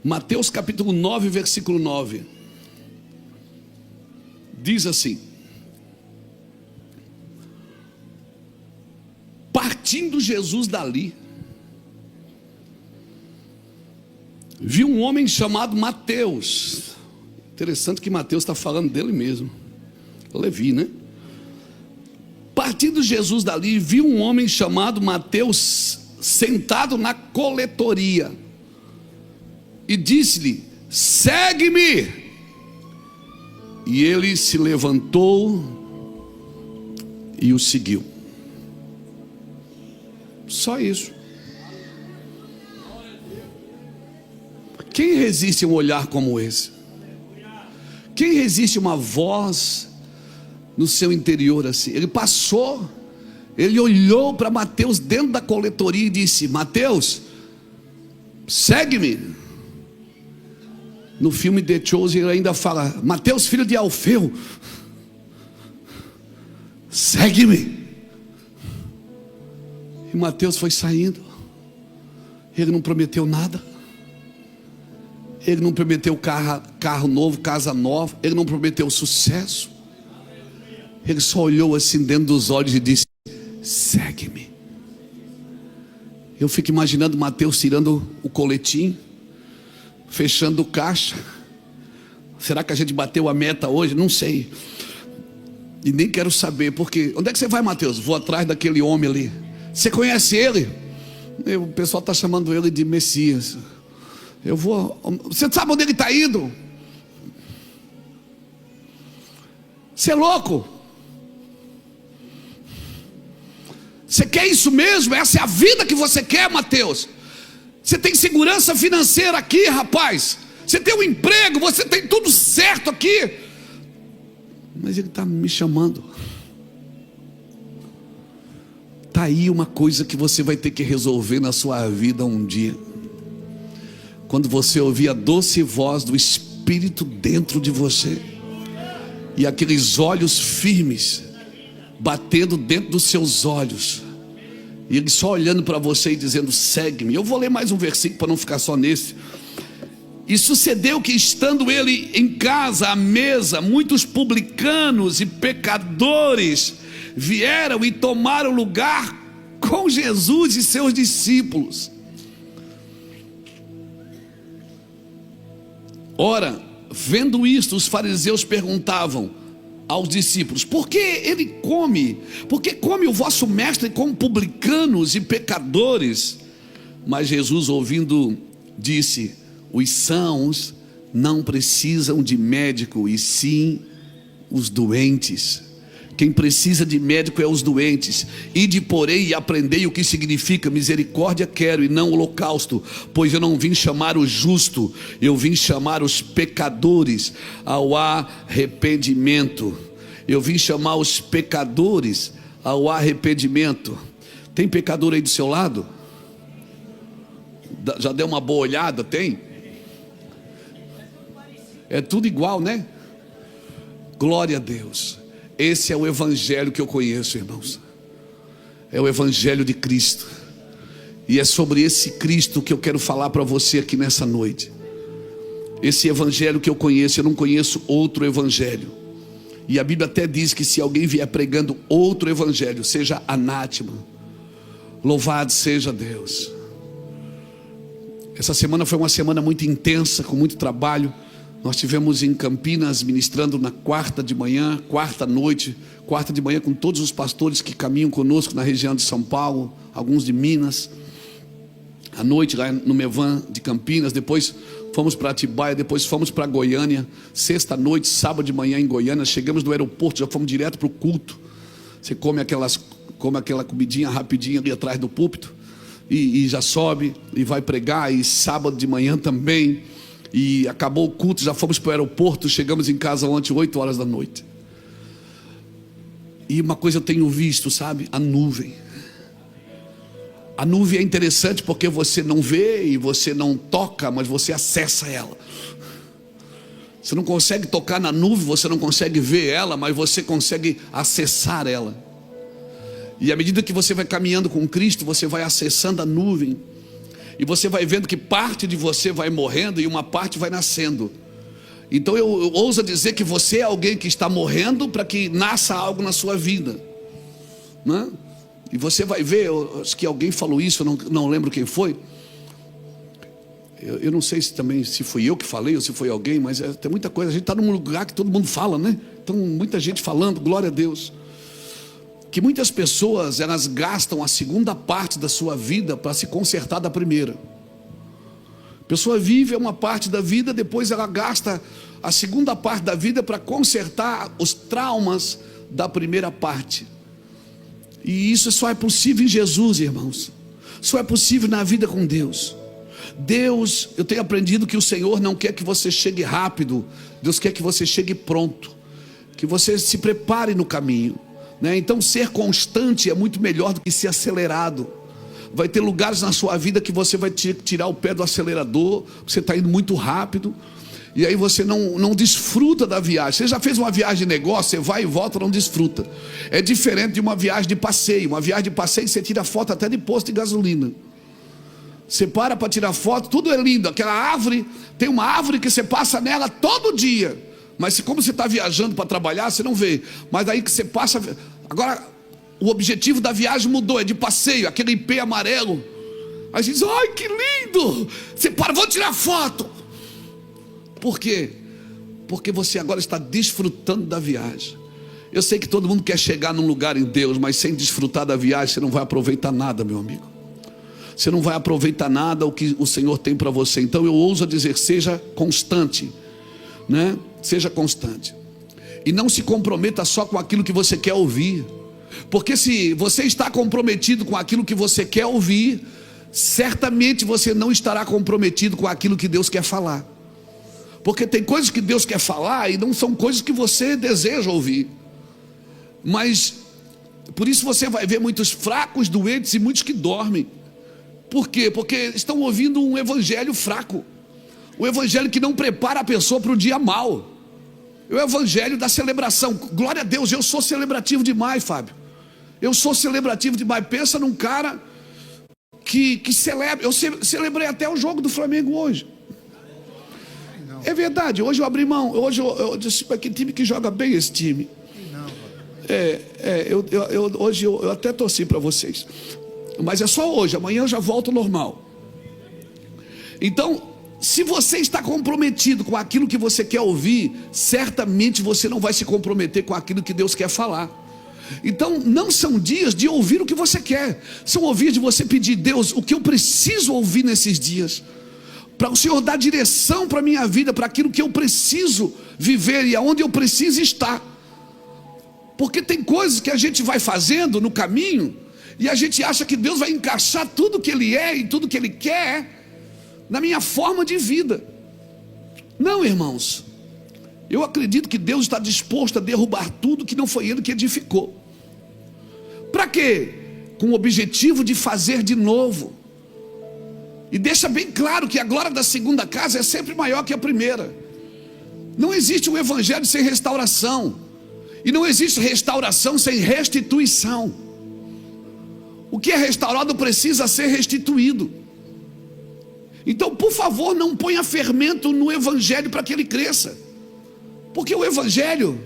Mateus capítulo 9, versículo 9. Diz assim: partindo Jesus dali, viu um homem chamado Mateus. Interessante que Mateus está falando dele mesmo, Levi, né? Partindo Jesus dali, viu um homem chamado Mateus sentado na coletoria, e disse-lhe: segue-me. E ele se levantou e o seguiu. Só isso. Quem resiste a um olhar como esse? Quem resiste a uma voz no seu interior assim? Ele passou, ele olhou para Mateus dentro da coletoria e disse: Mateus, segue-me. No filme The Chosen ele ainda fala: Mateus, filho de Alfeu, segue-me. E Mateus foi saindo. Ele não prometeu nada. Ele não prometeu carro novo, casa nova. Ele não prometeu sucesso. Ele só olhou assim dentro dos olhos e disse: segue-me. Eu fico imaginando Mateus tirando o coletinho, fechando o caixa. Será que a gente bateu a meta hoje? Não sei. E nem quero saber, porque onde é que você vai, Mateus? Vou atrás daquele homem ali. Você conhece ele? O pessoal está chamando ele de Messias. Eu vou. Você sabe onde ele está indo? Você é louco? Você quer isso mesmo? Essa é a vida que você quer, Mateus? Você tem segurança financeira aqui, rapaz. Você tem um emprego, você tem tudo certo aqui. Mas ele está me chamando. Está aí uma coisa que você vai ter que resolver na sua vida um dia. Quando você ouvir a doce voz do Espírito dentro de você, e aqueles olhos firmes batendo dentro dos seus olhos, e ele só olhando para você e dizendo: segue-me. Eu vou ler mais um versículo para não ficar só nesse. E sucedeu que, estando ele em casa à mesa, muitos publicanos e pecadores vieram e tomaram lugar com Jesus e seus discípulos. Ora, vendo isto, os fariseus perguntavam aos discípulos: por que ele come? Por que come o vosso mestre com publicanos e pecadores? Mas Jesus, ouvindo, disse: os sãos não precisam de médico, e sim os doentes. Quem precisa de médico é os doentes. Ide, porém, e aprendei o que significa misericórdia quero, e não holocausto, pois eu não vim chamar o justo, eu vim chamar os pecadores ao arrependimento. Eu vim chamar os pecadores ao arrependimento. Tem pecador aí do seu lado? Já deu uma boa olhada? Tem? É tudo igual, né? Glória a Deus. Esse é o evangelho que eu conheço, irmãos. É o evangelho de Cristo. E é sobre esse Cristo que eu quero falar para você aqui nessa noite. Esse evangelho que eu conheço, eu não conheço outro evangelho. E a Bíblia até diz que se alguém vier pregando outro evangelho, seja anátema. Louvado seja Deus. Essa semana foi uma semana muito intensa, com muito trabalho. Nós tivemos em Campinas ministrando na quarta de manhã com todos os pastores que caminham conosco na região de São Paulo, alguns de Minas. À noite lá no Mevan de Campinas, depois fomos para Atibaia, depois fomos para Goiânia. Sexta noite, sábado de manhã em Goiânia, chegamos no aeroporto, já fomos direto para o culto. Você come aquela comidinha rapidinho ali atrás do púlpito e já sobe e vai pregar. E sábado de manhã também. E acabou o culto, já fomos para o aeroporto. Chegamos em casa ontem, 8 horas da noite. E uma coisa eu tenho visto, sabe? A nuvem. A nuvem é interessante porque você não vê e você não toca, mas você acessa ela. Você não consegue tocar na nuvem, você não consegue ver ela, mas você consegue acessar ela. E à medida que você vai caminhando com Cristo, você vai acessando a nuvem. E você vai vendo que parte de você vai morrendo e uma parte vai nascendo. Então eu ouso dizer que você é alguém que está morrendo para que nasça algo na sua vida, né? E você vai ver, acho que alguém falou isso, eu não lembro quem foi. Eu não sei se fui eu que falei ou se foi alguém, mas tem muita coisa. A gente está num lugar que todo mundo fala, né? Então muita gente falando, glória a Deus. Que muitas pessoas, elas gastam a segunda parte da sua vida para se consertar da primeira. A pessoa vive uma parte da vida, depois ela gasta a segunda parte da vida para consertar os traumas da primeira parte. E isso só é possível em Jesus, irmãos. Só é possível na vida com Deus. Deus, eu tenho aprendido que o Senhor não quer que você chegue rápido. Deus quer que você chegue pronto, que você se prepare no caminho, né? Então ser constante é muito melhor do que ser acelerado. Vai ter lugares na sua vida que você vai tirar o pé do acelerador, você está indo muito rápido, e aí você não desfruta da viagem. Você já fez uma viagem de negócio, você vai e volta, não desfruta. É diferente de uma viagem de passeio. Uma viagem de passeio você tira foto até de posto de gasolina. Você para tirar foto, tudo é lindo. Aquela árvore, tem uma árvore que você passa nela todo dia, mas como você está viajando para trabalhar, você não vê. Mas aí que você passa, agora o objetivo da viagem mudou, é de passeio, aquele IP amarelo. Aí você diz, ai que lindo, você para, vou tirar foto. Por quê? Porque você agora está desfrutando da viagem. Eu sei que todo mundo quer chegar num lugar em Deus, mas sem desfrutar da viagem você não vai aproveitar nada, meu amigo. Você não vai aproveitar nada o que o Senhor tem para você. Então eu ouso dizer, seja constante, né? Seja constante. E não se comprometa só com aquilo que você quer ouvir. Porque se você está comprometido com aquilo que você quer ouvir, certamente você não estará comprometido com aquilo que Deus quer falar. Porque tem coisas que Deus quer falar e não são coisas que você deseja ouvir. Mas por isso você vai ver muitos fracos, doentes e muitos que dormem. Por quê? Porque estão ouvindo um evangelho fraco, um evangelho que não prepara a pessoa para o dia mau. É o evangelho da celebração. Glória a Deus, eu sou celebrativo demais, Fábio. Eu sou celebrativo demais. Pensa num cara que celebra. Eu celebrei até o jogo do Flamengo hoje. É verdade, hoje eu abri mão. Hoje eu disse, que time que joga bem esse time. Hoje eu até torci para vocês. Mas é só hoje, amanhã eu já volto ao normal. Então, se você está comprometido com aquilo que você quer ouvir, certamente você não vai se comprometer com aquilo que Deus quer falar. Então não são dias de ouvir o que você quer, são ouvir de você pedir, Deus, o que eu preciso ouvir nesses dias, para o Senhor dar direção para a minha vida, para aquilo que eu preciso viver e aonde eu preciso estar. Porque tem coisas que a gente vai fazendo no caminho e a gente acha que Deus vai encaixar tudo que Ele é e tudo que Ele quer na minha forma de vida. Não, irmãos, eu acredito que Deus está disposto a derrubar tudo que não foi Ele que edificou. Para quê? Com o objetivo de fazer de novo. E deixa bem claro que a glória da segunda casa é sempre maior que a primeira. Não existe um evangelho sem restauração, e não existe restauração sem restituição. O que é restaurado precisa ser restituído. Então, por favor, não ponha fermento no evangelho para que ele cresça, porque o evangelho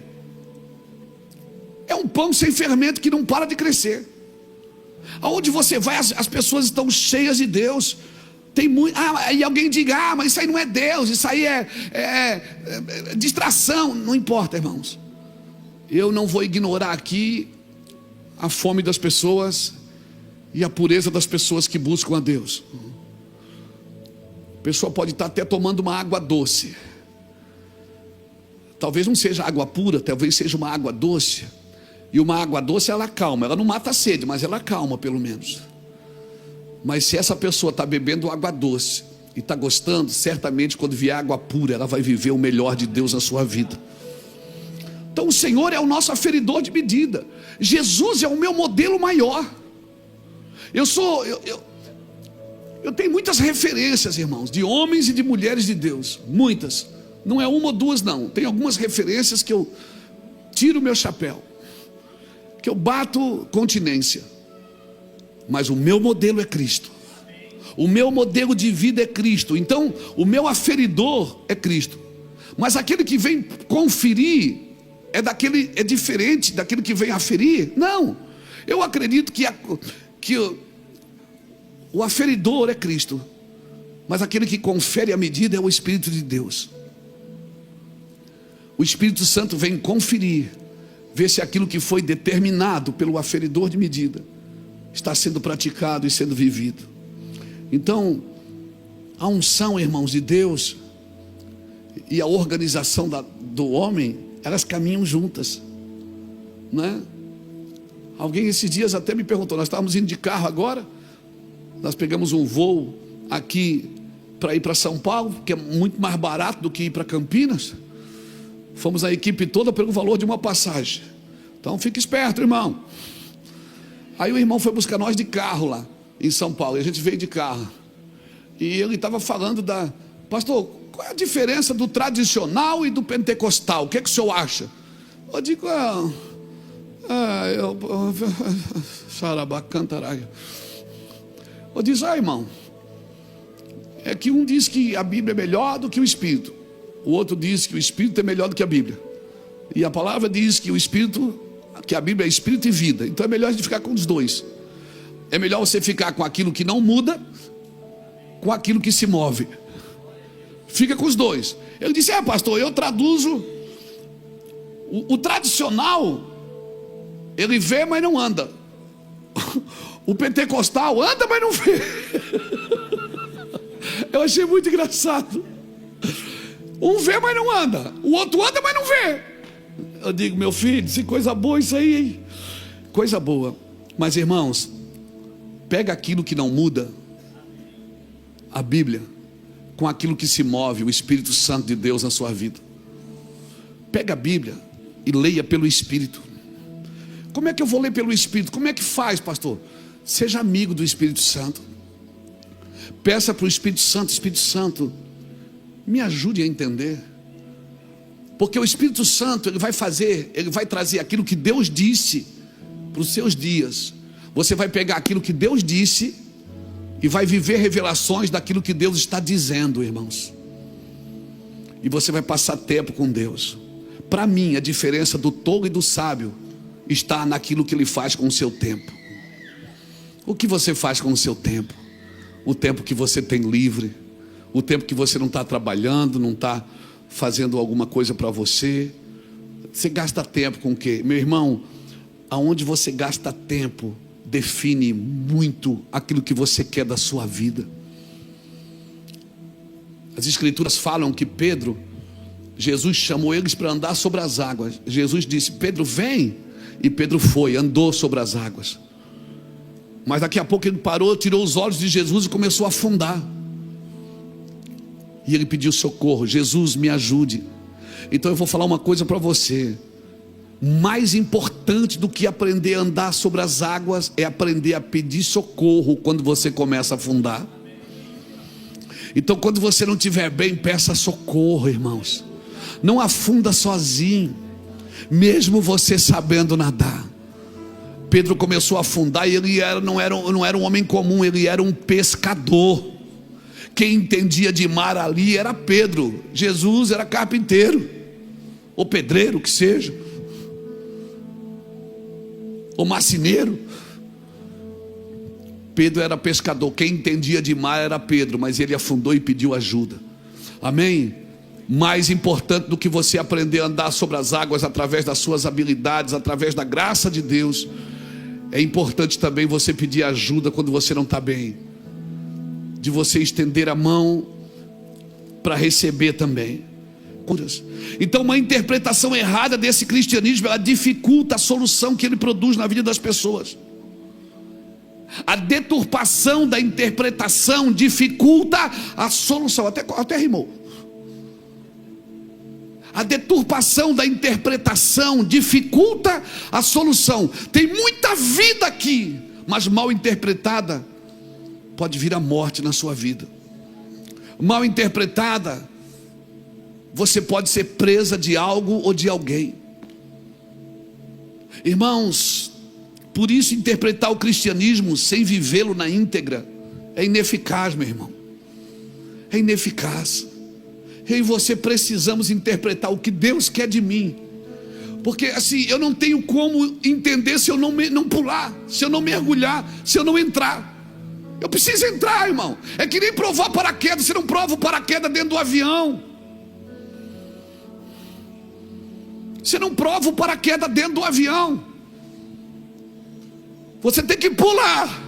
é um pão sem fermento que não para de crescer. Aonde você vai, as pessoas estão cheias de Deus. Tem muito, e alguém diga, mas isso aí não é Deus, isso aí é distração. Não importa, irmãos. Eu não vou ignorar aqui a fome das pessoas e a pureza das pessoas que buscam a Deus. A pessoa pode estar até tomando uma água doce. Talvez não seja água pura, talvez seja uma água doce. E uma água doce ela acalma, ela não mata a sede, mas ela acalma pelo menos. Mas se essa pessoa está bebendo água doce e está gostando, certamente quando vier água pura, ela vai viver o melhor de Deus na sua vida. Então o Senhor é o nosso aferidor de medida. Jesus é o meu modelo maior. Eu tenho muitas referências, irmãos, de homens e de mulheres de Deus. Muitas. Não é uma ou duas, não. Tem algumas referências que eu tiro o meu chapéu, que eu bato continência. Mas o meu modelo é Cristo. O meu modelo de vida é Cristo. Então, o meu aferidor é Cristo. Mas aquele que vem conferir é diferente daquele que vem aferir? Não. Eu acredito que o aferidor é Cristo, mas aquele que confere a medida é o Espírito de Deus. O Espírito Santo vem conferir, ver se aquilo que foi determinado pelo aferidor de medida está sendo praticado e sendo vivido. Então, a unção, irmãos, de Deus e a organização do homem, elas caminham juntas, né? Alguém esses dias até me perguntou, nós estávamos indo de carro agora, nós pegamos um voo aqui para ir para São Paulo, que é muito mais barato do que ir para Campinas. Fomos a equipe toda pelo valor de uma passagem. Então fique esperto, irmão. Aí o irmão foi buscar nós de carro lá em São Paulo, e a gente veio de carro. E ele estava falando pastor, qual é a diferença do tradicional e do pentecostal? O que é que o senhor acha? Eu digo, xarabacantaraia. Eu disse, irmão, é que um diz que a Bíblia é melhor do que o Espírito, o outro diz que o Espírito é melhor do que a Bíblia, e a palavra diz que que a Bíblia é Espírito e vida. Então é melhor a gente ficar com os dois. É melhor você ficar com aquilo que não muda, com aquilo que se move. Fica com os dois. Ele disse, pastor, eu traduzo o tradicional, ele vê, mas não anda. O pentecostal anda, mas não vê. Eu achei muito engraçado. Um vê, mas não anda. O outro anda, mas não vê. Eu digo, meu filho, que coisa boa isso aí, hein? Coisa boa. Mas irmãos, pega aquilo que não muda, a Bíblia, com aquilo que se move, o Espírito Santo de Deus na sua vida. Pega a Bíblia e leia pelo Espírito. Como é que eu vou ler pelo Espírito? Como é que faz, pastor? Seja amigo do Espírito Santo. Peça para o Espírito Santo, me ajude a entender. Porque o Espírito Santo, ele vai trazer aquilo que Deus disse para os seus dias. Você vai pegar aquilo que Deus disse e vai viver revelações daquilo que Deus está dizendo, irmãos. E você vai passar tempo com Deus. Para mim, a diferença do tolo e do sábio está naquilo que ele faz com o seu tempo. O que você faz com o seu tempo? O tempo que você tem livre, o tempo que você não está trabalhando, não está fazendo alguma coisa para você. Você gasta tempo com o quê? Meu irmão, aonde você gasta tempo define muito aquilo que você quer da sua vida. As Escrituras falam que Jesus chamou eles para andar sobre as águas. Jesus disse, Pedro, vem. E Pedro foi, andou sobre as águas. Mas daqui a pouco ele parou, tirou os olhos de Jesus e começou a afundar. E ele pediu socorro, Jesus, me ajude. Então eu vou falar uma coisa para você. Mais importante do que aprender a andar sobre as águas é aprender a pedir socorro quando você começa a afundar. Então quando você não estiver bem, peça socorro, irmãos. Não afunda sozinho, mesmo você sabendo nadar. Pedro começou a afundar e ele não era um homem comum, ele era um pescador. Quem entendia de mar ali era Pedro. Jesus era carpinteiro, ou pedreiro, que seja, ou marceneiro. Pedro era pescador. Quem entendia de mar era Pedro, mas ele afundou e pediu ajuda. Amém? Mais importante do que você aprender a andar sobre as águas através das suas habilidades, através da graça de Deus, é importante também você pedir ajuda quando você não está bem, de você estender a mão para receber também. Então uma interpretação errada desse cristianismo, ela dificulta a solução que ele produz na vida das pessoas. A deturpação da interpretação dificulta a solução. Até rimou. A deturpação da interpretação dificulta a solução. Tem muita vida aqui, mas mal interpretada pode vir a morte na sua vida. Mal interpretada, você pode ser presa de algo ou de alguém. Irmãos, por isso interpretar o cristianismo sem vivê-lo na íntegra É ineficaz, meu irmão. É ineficaz. Eu e você precisamos interpretar o que Deus quer de mim. Porque assim, eu não tenho como entender se eu não pular, se eu não mergulhar, se eu não entrar. Eu preciso entrar, irmão. É que nem provar paraquedas. Você não prova o paraquedas dentro do avião. Você não prova o paraquedas dentro do avião. Você tem que pular.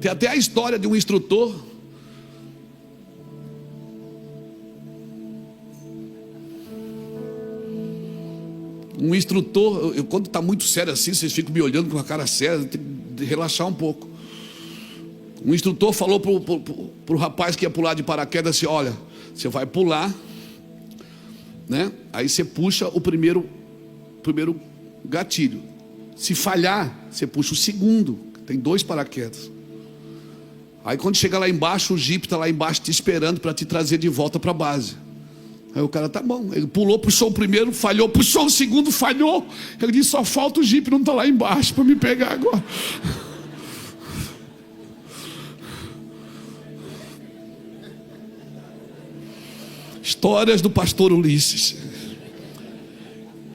Tem até a história de um instrutor. Um instrutor, quando está muito sério assim, vocês ficam me olhando com a cara séria, tem que relaxar um pouco. Um instrutor falou para o rapaz que ia pular de paraquedas assim: olha, você vai pular, né? Aí você puxa o primeiro gatilho. Se falhar, você puxa o segundo. Tem 2 paraquedas. Aí quando chega lá embaixo, o jipe está lá embaixo te esperando para te trazer de volta para a base. Aí o cara, tá bom. Ele pulou, puxou o primeiro, falhou, puxou o segundo, falhou. Ele disse: só falta o jipe, não está lá embaixo para me pegar agora. Histórias do pastor Ulisses.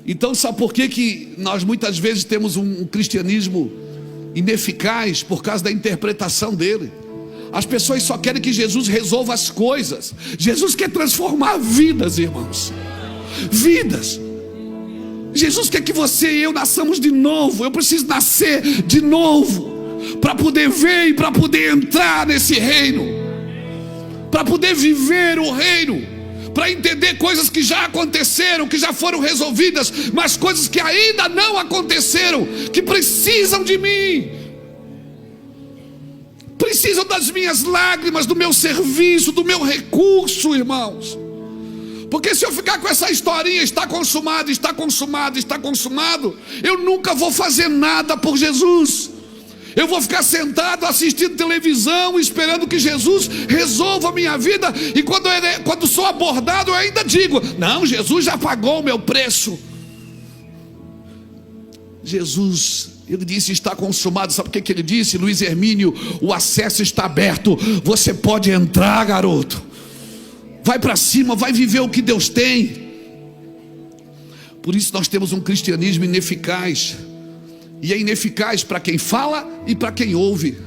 Então, sabe por que nós muitas vezes temos um cristianismo ineficaz? Por causa da interpretação dele. As pessoas só querem que Jesus resolva as coisas. Jesus quer transformar vidas, irmãos. Vidas. Jesus quer que você e eu nasçamos de novo. Eu preciso nascer de novo para poder ver e para poder entrar nesse reino, para poder viver o reino, para entender coisas que já aconteceram, que já foram resolvidas, mas coisas que ainda não aconteceram, que precisam de mim, precisam das minhas lágrimas, do meu serviço, do meu recurso, irmãos. Porque se eu ficar com essa historinha, está consumado, está consumado, está consumado, eu nunca vou fazer nada por Jesus. Eu vou ficar sentado assistindo televisão, esperando que Jesus resolva a minha vida. E quando sou abordado, eu ainda digo: não, Jesus já pagou o meu preço. Jesus, ele disse: está consumado. Sabe o que ele disse? Luiz Hermínio: o acesso está aberto. Você pode entrar, garoto. Vai para cima, vai viver o que Deus tem. Por isso nós temos um cristianismo ineficaz. E é ineficaz para quem fala e para quem ouve.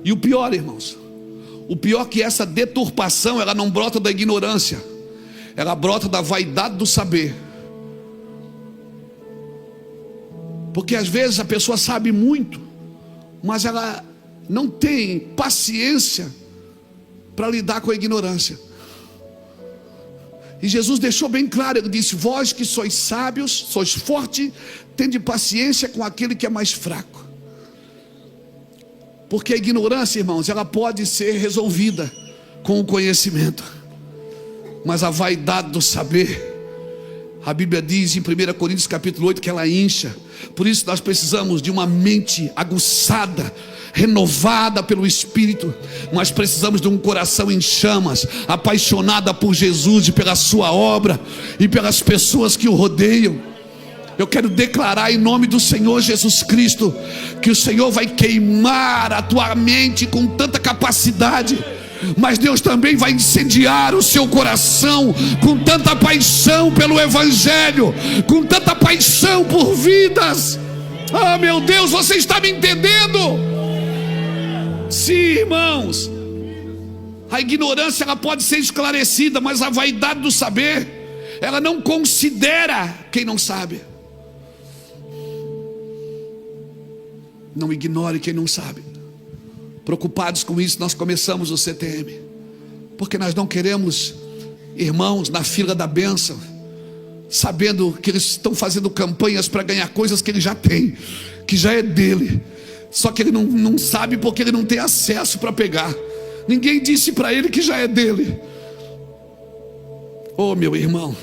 E o pior, irmãos, o pior é que essa deturpação, ela não brota da ignorância, ela brota da vaidade do saber. Porque às vezes a pessoa sabe muito, mas ela não tem paciência para lidar com a ignorância. E Jesus deixou bem claro, ele disse: vós que sois sábios, sois fortes, tende paciência com aquele que é mais fraco. Porque a ignorância, irmãos, ela pode ser resolvida com o conhecimento, mas a vaidade do saber, a Bíblia diz em 1 Coríntios capítulo 8 que ela incha. Por isso nós precisamos de uma mente aguçada, renovada pelo Espírito. Nós precisamos de um coração em chamas, apaixonada por Jesus e pela sua obra e pelas pessoas que o rodeiam. Eu quero declarar em nome do Senhor Jesus Cristo que o Senhor vai queimar a tua mente com tanta capacidade, mas Deus também vai incendiar o seu coração com tanta paixão pelo Evangelho, com tanta paixão por vidas. Ah, meu Deus, você está me entendendo? Sim, irmãos. A ignorância, ela pode ser esclarecida, mas a vaidade do saber, ela não considera quem não sabe. Não ignore quem não sabe. Preocupados com isso, nós começamos o CTM, porque nós não queremos irmãos na fila da bênção, sabendo que eles estão fazendo campanhas para ganhar coisas que ele já tem, que já é dele, só que ele não sabe porque ele não tem acesso para pegar. Ninguém disse para ele que já é dele. Oh, meu irmão,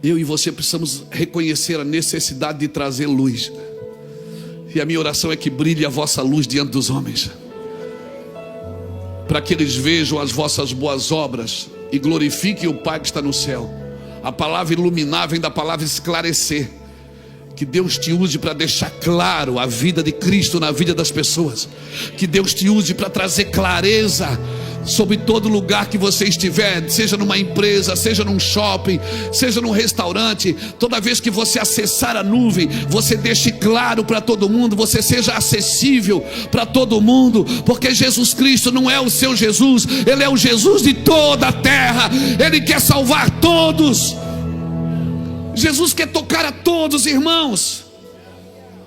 eu e você precisamos reconhecer a necessidade de trazer luz. E a minha oração é que brilhe a vossa luz diante dos homens, para que eles vejam as vossas boas obras e glorifiquem o Pai que está no céu. A palavra iluminar vem da palavra esclarecer, Que Deus te use para deixar claro a vida de Cristo na vida das pessoas. Que Deus te use para trazer clareza sobre todo lugar que você estiver, seja numa empresa, seja num shopping, seja num restaurante. Toda vez que você acessar a nuvem, você deixe claro para todo mundo, você seja acessível para todo mundo, porque Jesus Cristo não é o seu Jesus, Ele é o Jesus de toda a terra. Ele quer salvar todos. Jesus quer tocar a todos, irmãos.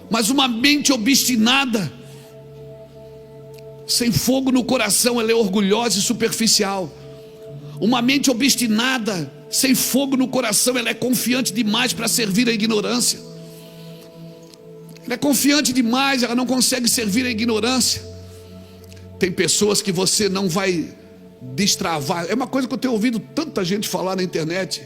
Mas uma mente obstinada, sem fogo no coração, ela é orgulhosa e superficial. Uma mente obstinada, sem fogo no coração, ela é confiante demais para servir a ignorância. Ela é confiante demais, ela não consegue servir a ignorância. Tem pessoas que você não vai destravar. É uma coisa que eu tenho ouvido tanta gente falar na internet.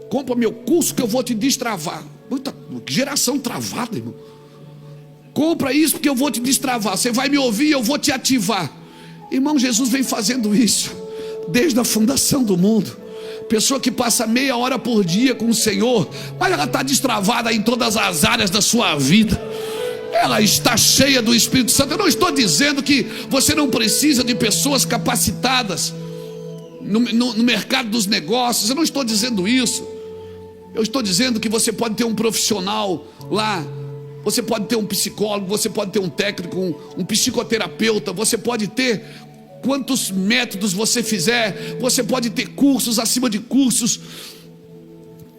Compra meu curso que eu vou te destravar. Muita geração travada, irmão. Compra isso porque eu vou te destravar. Você vai me ouvir e eu vou te ativar. Irmão, Jesus vem fazendo isso desde a fundação do mundo. Pessoa que passa meia hora por dia com o Senhor, mas ela está destravada em todas as áreas da sua vida. Ela está cheia do Espírito Santo. Eu não estou dizendo que você não precisa de pessoas capacitadas no mercado dos negócios. Eu não estou dizendo isso. Eu estou dizendo que você pode ter um profissional lá, você pode ter um psicólogo, você pode ter um técnico, um psicoterapeuta, você pode ter quantos métodos você fizer, você pode ter cursos acima de cursos,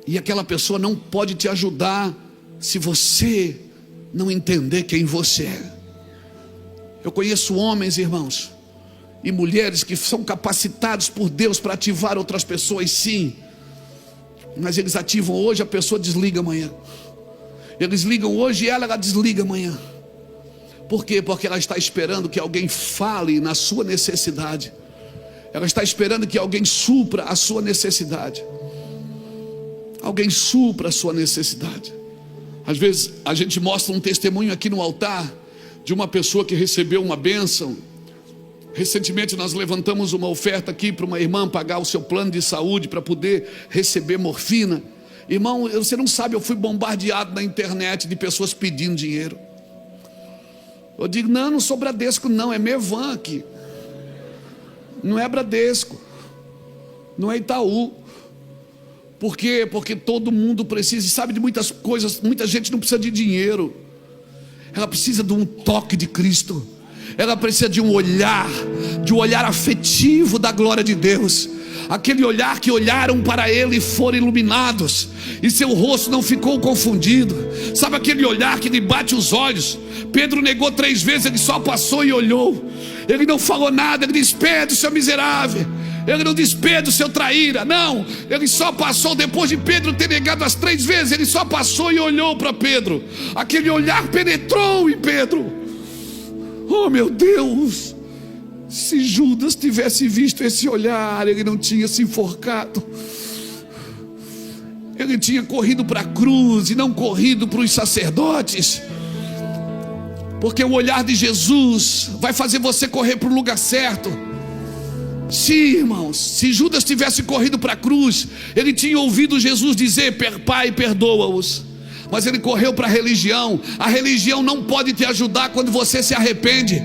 e aquela pessoa não pode te ajudar se você não entender quem você é. Eu conheço homens, irmãos, e mulheres que são capacitados por Deus para ativar outras pessoas, sim. Mas eles ativam hoje, a pessoa desliga amanhã. Eles ligam hoje e ela desliga amanhã. Por quê? Porque ela está esperando que alguém fale na sua necessidade. Ela está esperando que alguém supra a sua necessidade. Alguém supra a sua necessidade. Às vezes a gente mostra um testemunho aqui no altar de uma pessoa que recebeu uma bênção. Recentemente nós levantamos uma oferta aqui para uma irmã pagar o seu plano de saúde para poder receber morfina. Irmão, você não sabe, eu fui bombardeado na internet de pessoas pedindo dinheiro. Eu digo, não sou Bradesco não, é Mevan aqui. Não é Bradesco, não é Itaú. Por quê? Porque todo mundo precisa, e sabe de muitas coisas. Muita gente não precisa de dinheiro, ela precisa de um toque de Cristo. Ela precisa de um olhar afetivo da glória de Deus. Aquele olhar que olharam para Ele e foram iluminados, e seu rosto não ficou confundido. Sabe aquele olhar que lhe bate os olhos? Pedro negou 3 vezes, ele só passou e olhou. Ele não falou nada, ele despede o seu miserável. Ele não despede o seu traíra, não. Ele só passou, depois de Pedro ter negado as 3 vezes, ele só passou e olhou para Pedro. Aquele olhar penetrou em Pedro. Oh meu Deus, se Judas tivesse visto esse olhar, ele não tinha se enforcado. Ele tinha corrido para a cruz e não corrido para os sacerdotes. Porque o olhar de Jesus vai fazer você correr para o lugar certo. Sim, irmãos, se Judas tivesse corrido para a cruz, ele tinha ouvido Jesus dizer: Pai, perdoa-os. Mas ele correu para a religião. A religião não pode te ajudar quando você se arrepende.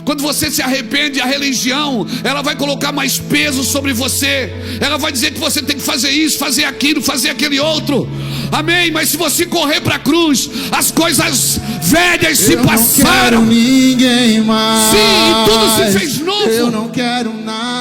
Quando você se arrepende, a religião, ela vai colocar mais peso sobre você. Ela vai dizer que você tem que fazer isso, fazer aquilo, fazer aquele outro. Amém? Mas se você correr para a cruz, as coisas velhas se passaram. Eu não quero ninguém mais. Sim, e tudo se fez novo. Eu não quero nada